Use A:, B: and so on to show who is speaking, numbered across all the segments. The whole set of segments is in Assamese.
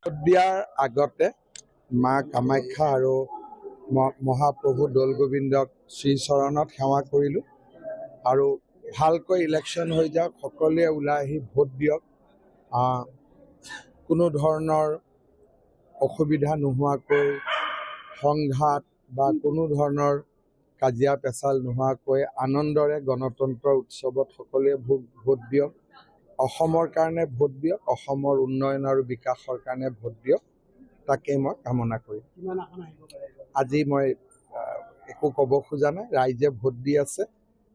A: দিয়াৰ আগতে মা কামাখ্যা আৰু মহাপ্ৰভু দৌল গোবিন্দক শ্ৰীচৰণত সেৱা কৰিলোঁ আৰু ভালকৈ ইলেকশ্যন হৈ যাওক, সকলোৱে ওলাই আহি ভোট দিয়ক, কোনো ধৰণৰ অসুবিধা নোহোৱাকৈ, সংঘাত বা কোনো ধৰণৰ কাজিয়া পেচাল নোহোৱাকৈ আনন্দৰে গণতন্ত্ৰ উৎসৱত সকলোৱে ভোট দিয়ক, অসমৰ কাৰণে ভোট দিয়ক, অসমৰ উন্নয়ন আৰু বিকাশৰ কাৰণে ভোট দিয়ক, তাকেই মই কামনা কৰিম। আজি মই একো ক'ব খোজা নাই, ৰাইজে ভোট দি আছে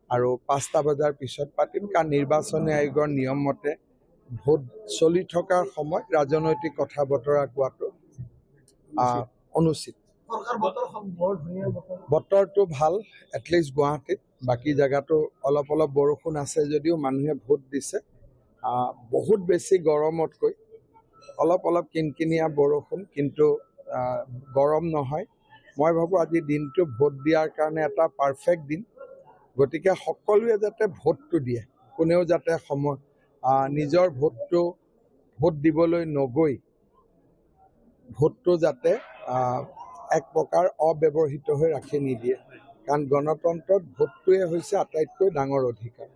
A: আৰু 5টা বজাৰ পিছত পাতিম, কাৰণ নিৰ্বাচনী আয়োগৰ নিয়ম মতে ভোট চলি থকাৰ সময়ত ৰাজনৈতিক কথা বতৰা কোৱাটো অনুচিত। বতৰটো ভাল, এটলিষ্ট গুৱাহাটীত, বাকী জেগাতো অলপ অলপ বৰষুণ আছে যদিও মানুহে ভোট দিছে। বহুত বেছি গৰমতকৈ অলপ অলপ কিনকিনীয়া বৰষুণ, কিন্তু গৰম নহয়। মই ভাবোঁ আজি দিনটো ভোট দিয়াৰ কাৰণে এটা পাৰফেক্ট দিন, গতিকে সকলোৱে যাতে ভোটটো দিয়ে, কোনেও যাতে নিজৰ ভোট দিবলৈ নগৈ ভোটটো যাতে এক প্ৰকাৰ অব্যৱহৃত হৈ ৰাখি নিদিয়ে, কাৰণ গণতন্ত্ৰত ভোটটোৱে হৈছে আটাইতকৈ ডাঙৰ অধিকাৰ।